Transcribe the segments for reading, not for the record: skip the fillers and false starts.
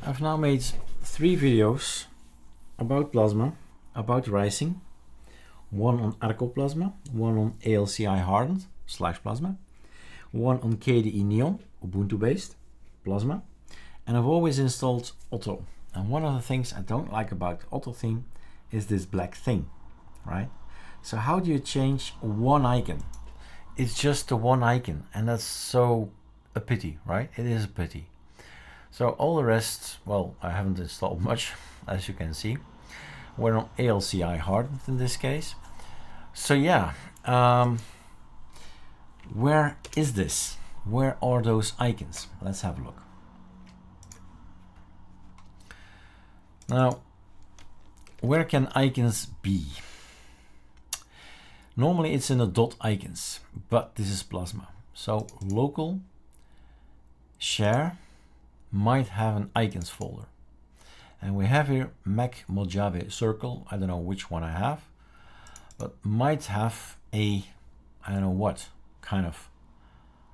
I've now made 3 videos about Plasma, about rising, one on Arco Plasma, one on ALCI hardened / Plasma, one on KDE Neon, Ubuntu based Plasma, and I've always installed OTTO. And one of the things I don't like about the OTTO theme is this black thing, right? So how do you change one icon? It's just the one icon, and that's so a pity, right? It is a pity. So all the rest, well, I haven't installed much, as you can see. We're on ALCI hardened in this case. So yeah, where is this? Where are those icons? Let's have a look. Now, where can icons be? Normally it's in the dot icons, but this is Plasma. So local share might have an icons folder. And we have here Mac Mojave Circle. I don't know which one I have, but might have a, I don't know what kind of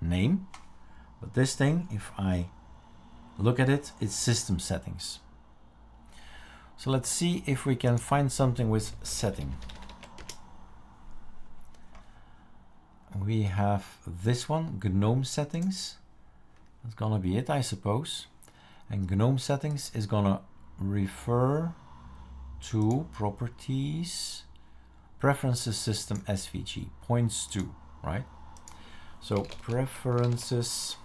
name. But this thing, if I look at it, it's system settings. So let's see if we can find something with setting. We have this one, GNOME settings. That's gonna be it, I suppose. And GNOME settings is gonna refer to properties, preferences system SVG, points to, right? So preferences,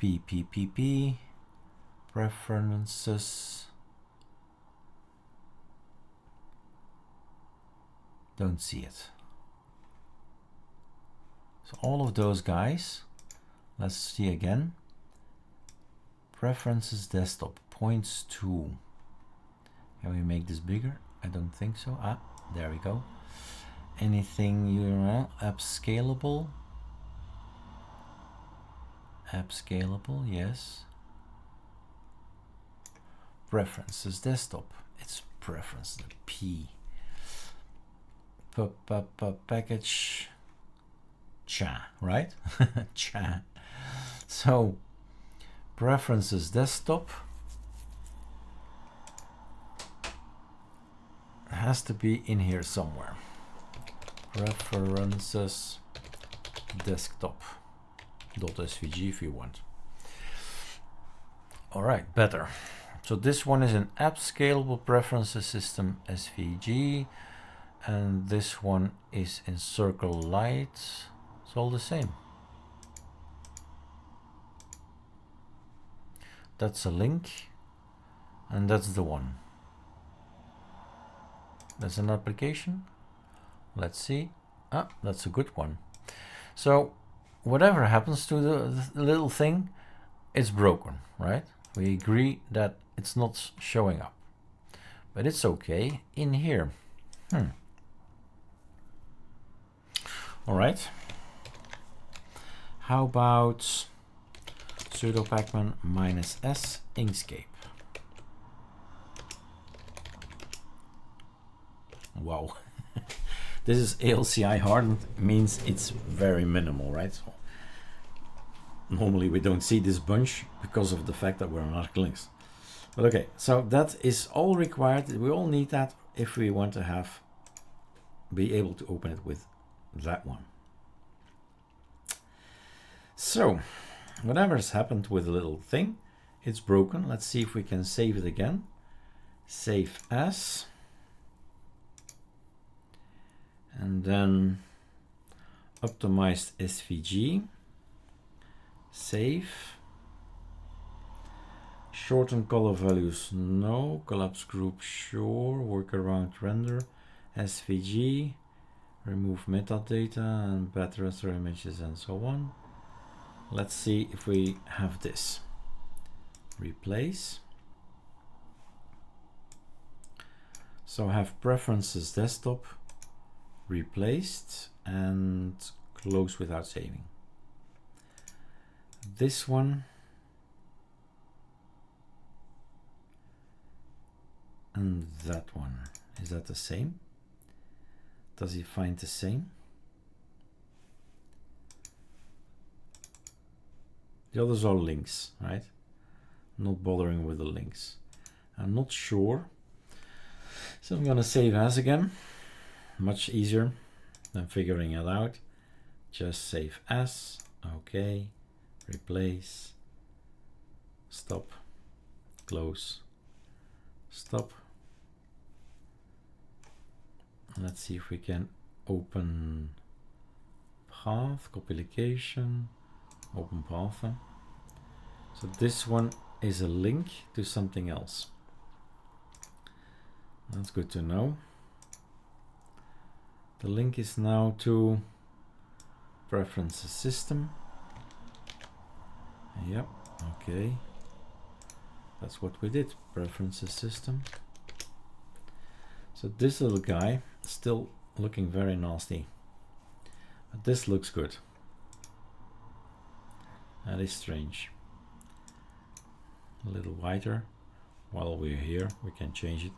PPPP, preferences, don't see it. So all of those guys, let's see again. Preferences desktop, points to. Can we make this bigger? I don't think so. Ah, there we go. Anything URL, app scalable. App scalable, yes. Preferences desktop. It's preferences, the P. Package. Cha, right? Cha. So preferences desktop has to be in here somewhere. Preferences desktop .svg if you want. All right, better. So this one is an app scalable preferences system SVG, and this one is in Circle Lite. It's all the same. That's a link, and that's the one. That's an application. Let's see. Ah, that's a good one. So whatever happens to the little thing, it's broken, right? We agree that it's not showing up, but it's okay in here. All right. How about sudo pacman -s Inkscape? Wow. This is ALCI hardened, means it's very minimal, right? So normally we don't see this bunch because of the fact that we're on ArcoLinux. But okay, so that is all required. We all need that if we want to be able to open it with that one. So whatever has happened with the little thing, it's broken. Let's see if we can save it again. Save as. And then optimized SVG, save, shorten color values, no, collapse group, sure, workaround render, SVG, remove metadata and bad raster images and so on. Let's see if we have this. Replace. So I have preferences desktop replaced and close without saving. This one and that one, is that the same? Does he find the same? The others are links, right? not bothering with the links. I'm not sure, so I'm gonna save as again. Much easier than figuring it out. Just save as. Okay, replace, stop, close, stop. Let's see if we can open path, copy location, open path. So this one is a link to something else. That's good to know. The link is now to preferences system. Yep, okay. That's what we did, preferences system. So this little guy still looking very nasty, but this looks good. That is strange. A little wider. While we're here, we can change it.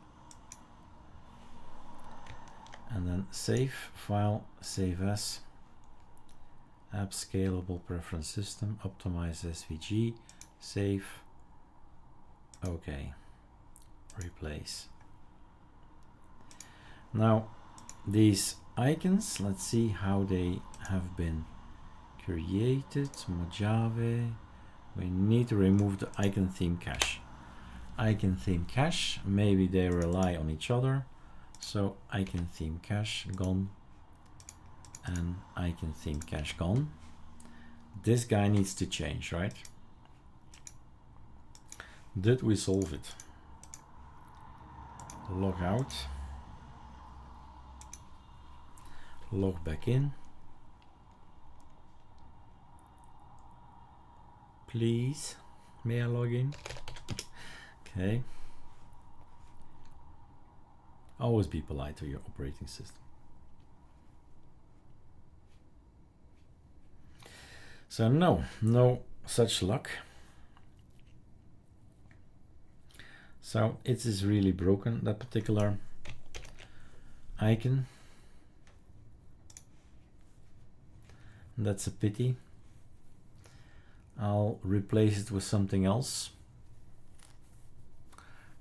And then save file, save as, app scalable preference system, optimize SVG, save, okay, replace. Now these icons, let's see how they have been created. Mojave, we need to remove the icon theme cache. Icon theme cache, maybe they rely on each other. So icon theme cache gone and icon theme cache gone. This guy needs to change, right? Did we solve it? Log out. Log back in. Please, may I log in? Okay. Always be polite to your operating system. So no such luck. So it is really broken, that particular icon. That's a pity. I'll replace it with something else.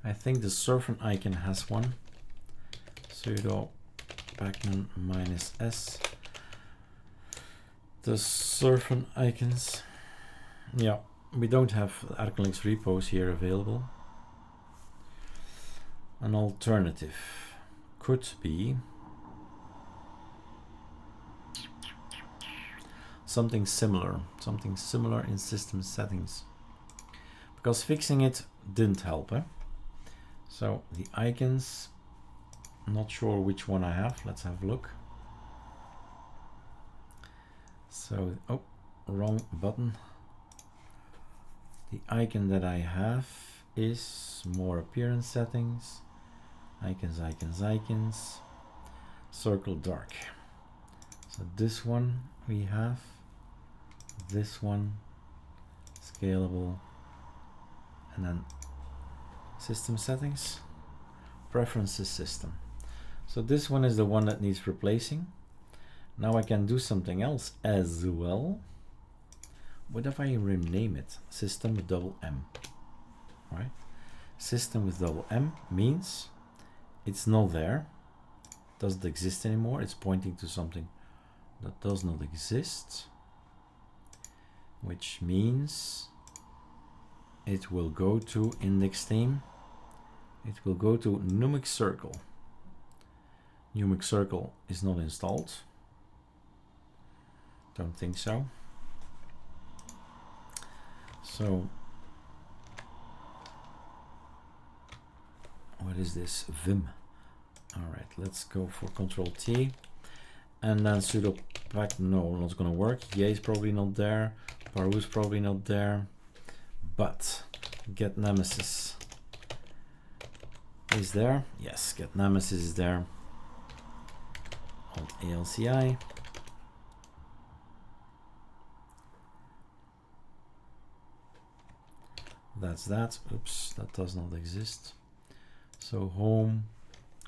I think the surfing icon has one. Sudo pacman -s. The surfing icons. Yeah, we don't have ArcoLinux repos here available. An alternative could be something similar in system settings, because fixing it didn't help. So the icons, not sure which one I have. Let's have a look. So, oh, wrong button. The icon that I have is more appearance settings, icons, circle dark. So this one we have, this one, scalable, and then system settings, preferences system. So this one is the one that needs replacing. Now I can do something else as well. What if I rename it system with double M? Right? System with double M means it's not there, doesn't exist anymore. It's pointing to something that does not exist, which means it will go to index name. It will go to numeric circle. Numeric circle is not installed. Don't think so. So what is this? Vim. All right, let's go for Control T and then sudo pack. No, not gonna work. Yay is probably not there. Paru is probably not there. But get nemesis is there. Yes, get nemesis is there. Alt ALCI. That's that. Oops, that does not exist. So home,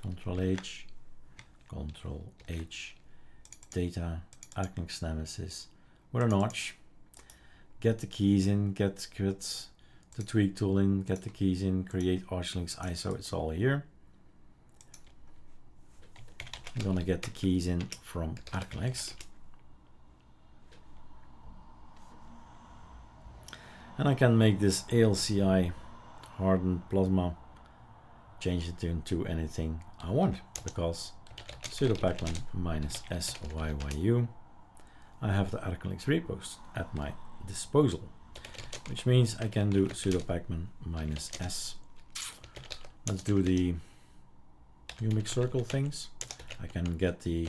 Control H, data, ArcoLinux nemesis with a notch. Get the keys in, get the tweak tool in, get the keys in, create ArcoLinux ISO, it's all here. I'm gonna get the keys in from ArcoLinux. And I can make this ALCI hardened plasma, change it into anything I want, because sudo pacman -syyuu, I have the ArcoLinux repos at my disposal, which means I can do sudo pacman -s. Let's do the Numix circle things. I can get the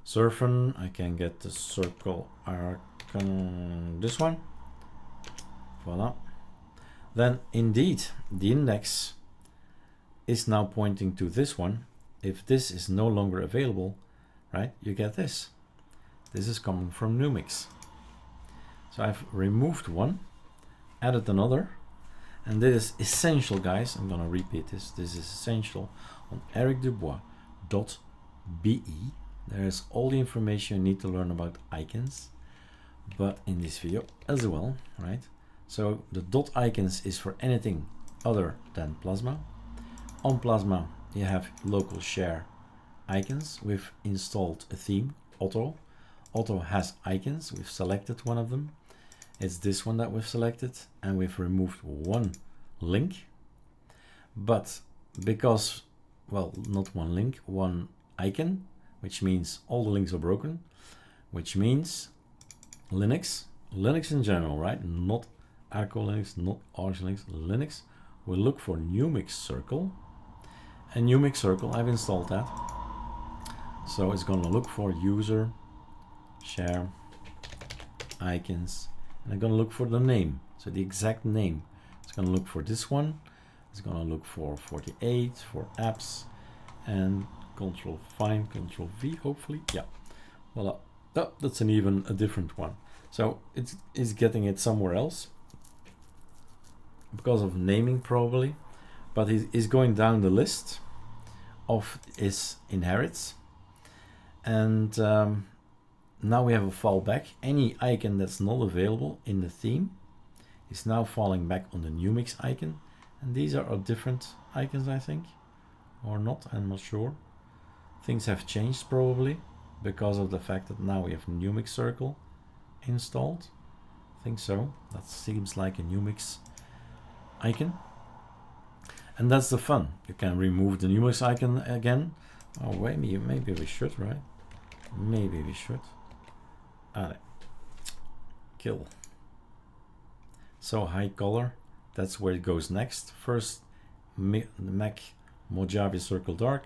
surfen, I can get the circle arcon, this one. Voila. Then indeed the index is now pointing to this one. If this is no longer available, right, you get this. This is coming from Numix. So I've removed one, added another, and this is essential, guys. I'm gonna repeat this. This is essential on ericdubois.be. There's all the information you need to learn about icons, but in this video as well, right? So the .icons is for anything other than Plasma. On Plasma, you have local share icons. We've installed a theme, OTTO. OTTO has icons. We've selected one of them. It's this one that we've selected, and we've removed one link. But because, well, not one link, one icon, which means all the links are broken, which means Linux in general, right? Not ArcoLinux, not ArcoLinux, Linux will look for Numix circle, and Numix circle, I've installed that, so it's going to look for user share icons, and I'm going to look for the name, so the exact name. It's going to look for this one, it's going to look for 48 for apps, and Control find, Control V, hopefully, yeah, voila. Oh, that's an even a different one, so it's getting it somewhere else because of naming probably, but he's going down the list of his inherits, and now we have a fallback. Any icon that's not available in the theme is now falling back on the Numix icon, and these are different icons, I think, or not, I'm not sure. Things have changed probably because of the fact that now we have Numix circle installed. I think so. That seems like a Numix icon, and that's the fun. You can remove the Numix icon again. Oh wait, maybe we should, right? Maybe we should. Allez. Kill. So high color, that's where it goes next. First, Mac Mojave circle dark,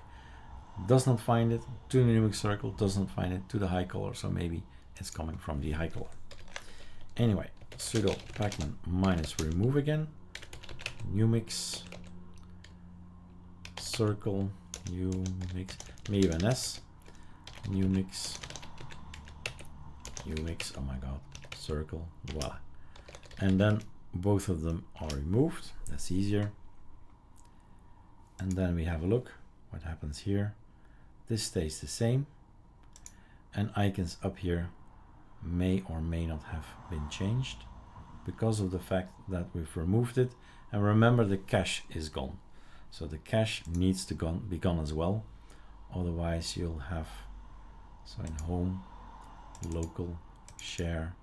does not find it, to the Numix circle, does not find it, to the high color, so maybe it's coming from the high color. Anyway, sudo pacman -remove again, Numix circle, Numix, maybe an S, Numix, oh my god, circle, voila. And then both of them are removed, that's easier. And then we have a look what happens here. This stays the same, and icons up here may or may not have been changed because of the fact that we've removed it. And remember, the cache is gone, so the cache needs to be gone as well, otherwise you'll have, so in home, local share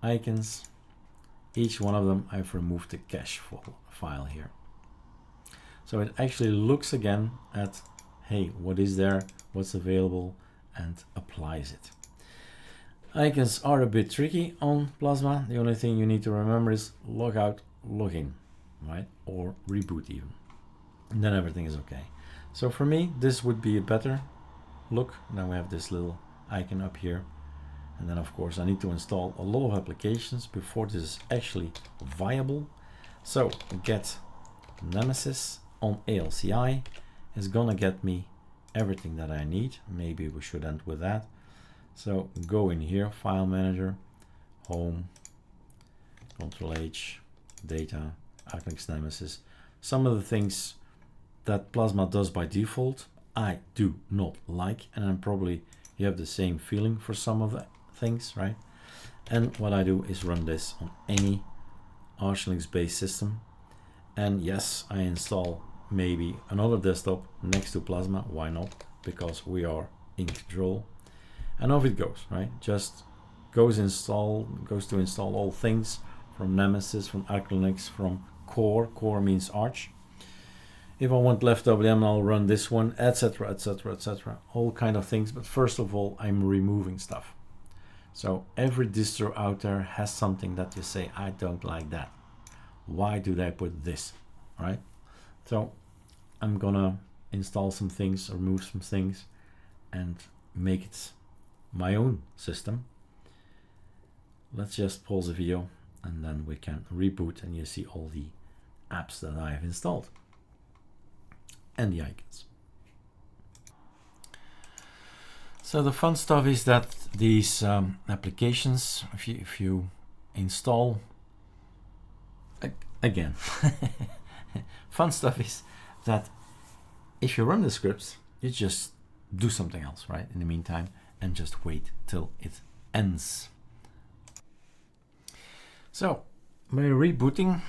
icons, each one of them I've removed the cache file here, so it actually looks again at, hey, what is there, what's available, and applies it. Icons are a bit tricky on Plasma. The only thing you need to remember is log out, log in, right? Or reboot even. And then everything is okay. So for me, this would be a better look. Now we have this little icon up here. And then of course I need to install a lot of applications before this is actually viable. So get Nemesis on ALCI is gonna get me everything that I need. Maybe we should end with that. So go in here, file manager, home, Control H, data, ArcoLinux Nemesis. Some of the things that Plasma does by default, I do not like, and I'm probably, you have the same feeling for some of the things, right? And what I do is run this on any ArcoLinux based system. And yes, I install maybe another desktop next to Plasma. Why not? Because we are in control. And off it goes, right? Just goes to install all things from Nemesis, from ArcoLinux, from Core. Core means Arch. If I want left WM, I'll run this one, etc., etc., etc. All kind of things. But first of all, I'm removing stuff. So every distro out there has something that you say, I don't like that. Why do they put this? All right. So I'm gonna install some things, remove some things, and make it my own system. Let's just pause the video and then we can reboot and you see all the apps that I have installed and the icons. So the fun stuff is that these applications, if you install, again, fun stuff is that if you run the scripts, you just do something else, right? In the meantime, and just wait till it ends. So by rebooting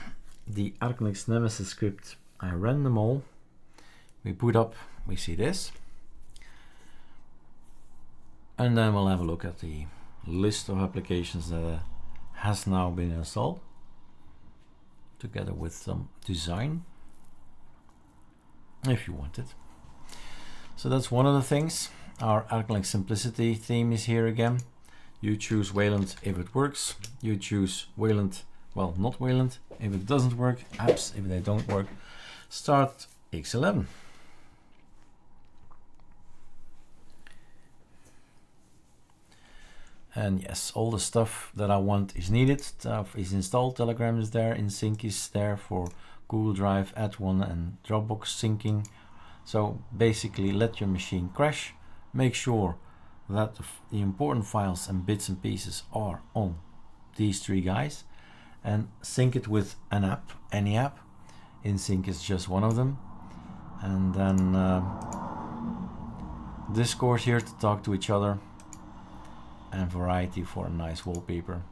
the ArcoLinux Nemesis script, I ran them all. We boot up, we see this. And then we'll have a look at the list of applications that has now been installed, together with some design, if you want it. So that's one of the things. Our ArcoLinux Simplicity theme is here again. You choose Wayland if it works. You choose Wayland, well, not Wayland if it doesn't work. Apps if they don't work. Start X11. And yes, all the stuff that I want is needed. Stuff is installed. Telegram is there. InSync is there for Google Drive, @1 and Dropbox syncing. So basically, let your machine crash. Make sure that the important files and bits and pieces are on these three guys, and sync it with an app, any app. InSync is just one of them. And then Discord here to talk to each other. And Variety for a nice wallpaper.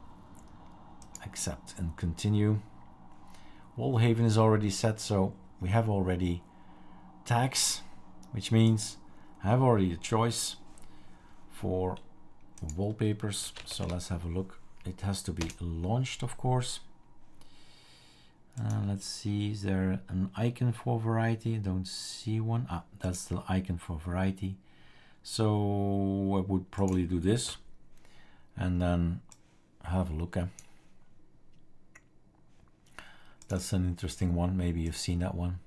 Accept and continue. Wallhaven is already set, so we have already tags, which means I have already a choice for wallpapers. So let's have a look. It has to be launched, of course. Let's see, is there an icon for Variety? I don't see one. Ah, that's the icon for Variety. So I would probably do this. And then have a look at. That's an interesting one. Maybe you've seen that one.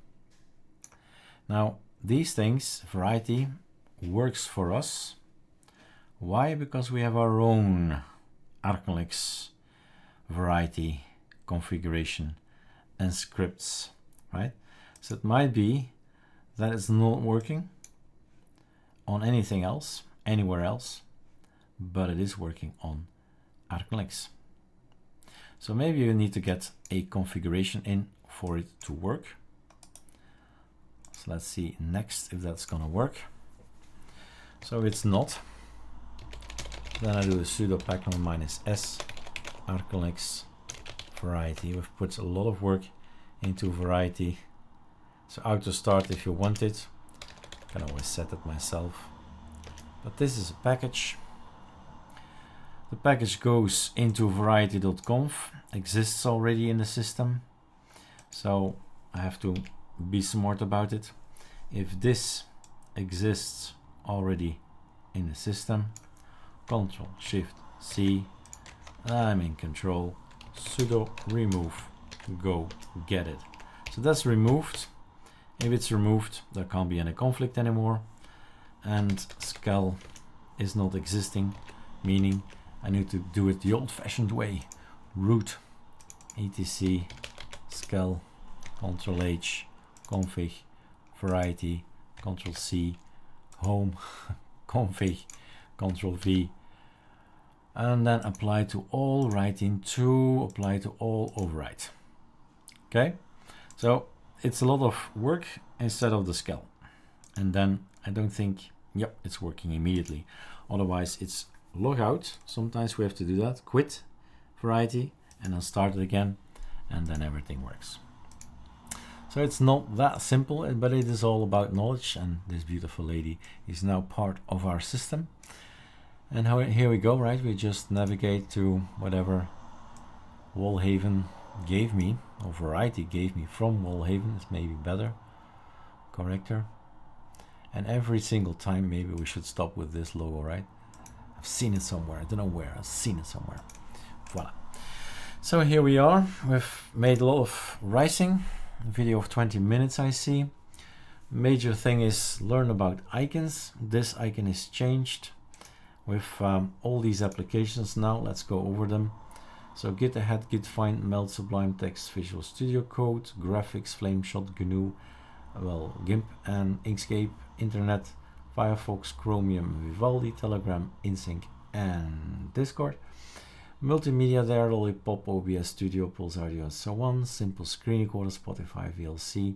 Now, these things, Variety, works for us. Why? Because we have our own ArcoLinux Variety configuration and scripts, right? So it might be that it's not working on anything else, anywhere else, but it is working on ArcoLinux. So maybe you need to get a configuration in for it to work. So let's see next if that's gonna work. So if it's not, then I do a sudo pacman -s ArcoLinux Variety. We've put a lot of work into Variety. So auto start if you want it. I can always set it myself. But this is a package. The package goes into variety.conf, exists already in the system. So I have to be smart about it. If this exists already in the system, Ctrl-Shift-C, I'm in control, sudo remove, go get it. So that's removed. If it's removed, there can't be any conflict anymore. And scal is not existing, meaning I need to do it the old-fashioned way. Root etc scal Ctrl-H config variety Ctrl-C home config Ctrl-V, and then apply to all, writing to apply to all, overwrite. Okay, so it's a lot of work instead of the scal. And then I don't think, yep, it's working immediately. Otherwise it's log out. Sometimes we have to do that, quit Variety and then start it again. and then everything works. So it's not that simple, but it is all about knowledge, and this beautiful lady is now part of our system. And here we go, right? We just navigate to whatever Wallhaven gave me, or Variety gave me from Wallhaven. It's maybe better, corrector. And every single time, maybe we should stop with this logo, right? I've seen it somewhere. I don't know where. I've seen it somewhere. Voila. So here we are. We've made a lot of rising. A video of 20 minutes, I see. Major thing is learn about icons. This icon is changed with all these applications now. Let's go over them. So git ahead, git find, meld, sublime text, Visual Studio Code, graphics, Flameshot, GNU, well, GIMP and Inkscape, Internet, Firefox, Chromium, Vivaldi, Telegram, InSync and Discord. Multimedia there, Lollipop, OBS Studio, Pulse Audio and so on. Simple screen recorder, Spotify, VLC.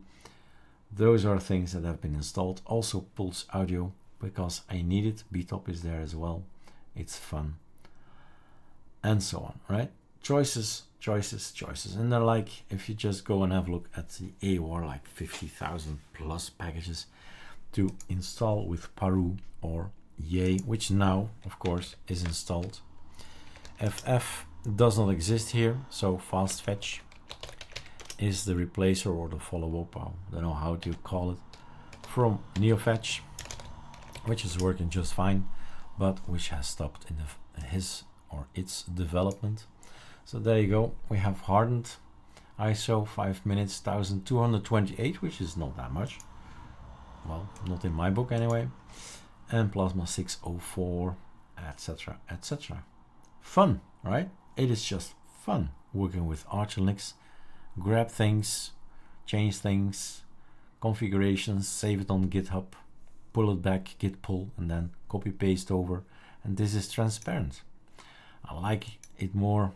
Those are things that have been installed. Also Pulse Audio, because I need it. BTOP is there as well. It's fun. And so on, right? Choices, choices, choices. And they're like, if you just go and have a look at the AOR, like 50,000 plus packages to install with Paru or Yay, which now, of course, is installed. FF does not exist here, so fast fetch is the replacer or the follow-up, I don't know how to call it, from NeoFetch, which is working just fine, but which has stopped in his or its development. So there you go. We have hardened ISO 5 minutes 1228, which is not that much. Well, not in my book anyway. And Plasma 604, etc., etc. Fun, right? It is just fun working with ArcoLinux. Grab things, change things, configurations, save it on GitHub, pull it back, git pull, and then copy paste over. And this is transparent. I like it more,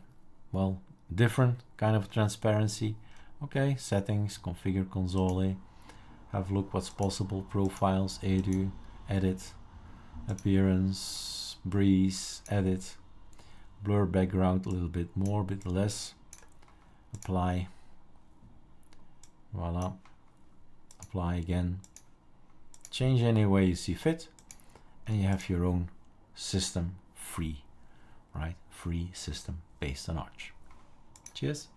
well, different kind of transparency. Okay, settings, configure console, have a look what's possible, profiles, edu, edit, appearance, breeze, edit, blur background a little bit more, a bit less, apply, voila, apply again, change any way you see fit, and you have your own system free, right? Free system based on Arch. Cheers.